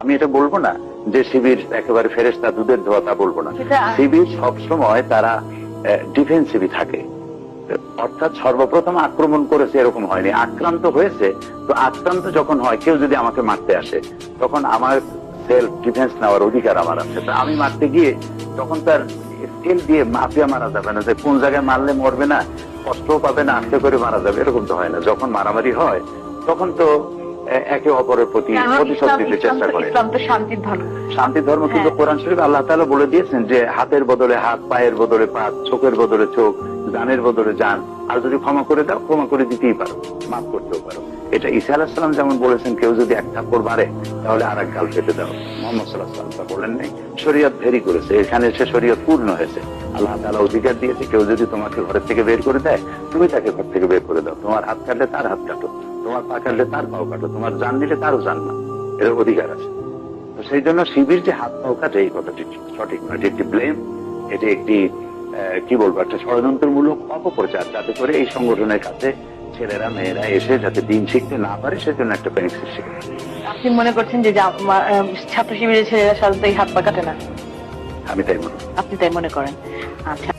আমি এটা বলবো না যে শিবির একেবারে ফেরেশতা দুধের ধোয়া, তা বলবো না। শিবির সবসময় তারা ডিফেন্সিভই থাকে, অর্থাৎ সর্বপ্রথম আক্রমণ করেছে এরকম হয়নি, আক্রান্ত হয়েছে। তো আক্রান্ত যখন হয়, কেউ যদি আমাকে মারতে আসে, তখন আমার সেলফ ডিফেন্স নেওয়ার অধিকার আমার আছে। তো আমি মারতে গিয়ে তখন তার স্কেল দিয়ে মাফিয়া মারা যাবে না, যে কোন জায়গায় মারলে মরবে না, কষ্টও পাবে না, আস্তে করে মারা যাবে, এরকম তো হয় না। যখন মারামারি হয় তখন তো একে অপরের প্রতি প্রতিশোধ নিতে চেষ্টা করে। ইসলাম তো শান্তির ধর্ম, শান্তির ধর্ম। কিন্তু কোরআন শরীফ আল্লাহ তাআলা বলে দিয়েছেন যে হাতের বদলে হাত, পায়ের বদলে পা, চোখের বদলে চোখ, জানের বদলে জান। আর যদি ক্ষমা করে দাও, ক্ষমা করে দিতেই পারো, মাফ করতেও পারো। এটা ঈসা আলাইহিস সালাম যেমন বলেছেন, কেউ যদি এক থাপ্পড় মারে তাহলে আর এক গাল কেটে দাও। মুহাম্মদ সাল্লাল্লাহু আলাইহি ওয়াসাল্লাম তা বলেন নাই। শরীয়ত ভেরি করেছে, এখানে এসে শরীয়ত পূর্ণ হয়েছে। আল্লাহ তাআলা অধিকার দিয়েছে, কেউ যদি তোমাকে ঘরের থেকে বের করে দেয়, তুমি তাকে ঘর থেকে বের করে দাও। তোমার হাত কাটলে তার হাত কাটো, তোমার পা কাটলে তার পাও কাটো, তোমার জান দিলে তারও জান না, এর অধিকার আছে। তো সেই জন্য শিবির যে হাত পাও কাটে, এই কথাটি সঠিক নয়। এটি একটি ব্লেম, এটি একটি কি বলবো, একটা ষড়যন্ত্রমূলক অপপ্রচার, যাতে করে এই সংগঠনের কাছে ছেলেরা মেয়েরা এসে যাতে দিন শিখতে না পারে, সেজন্য একটা প্যানিক সৃষ্টি করে। আপনি মনে করছেন যে ছাত্র শিবিরের ছেলেরা সাধারণত এই হাত পা কাটে না? আমি তাই মনে করি। আপনি তাই মনে করেন? আচ্ছা।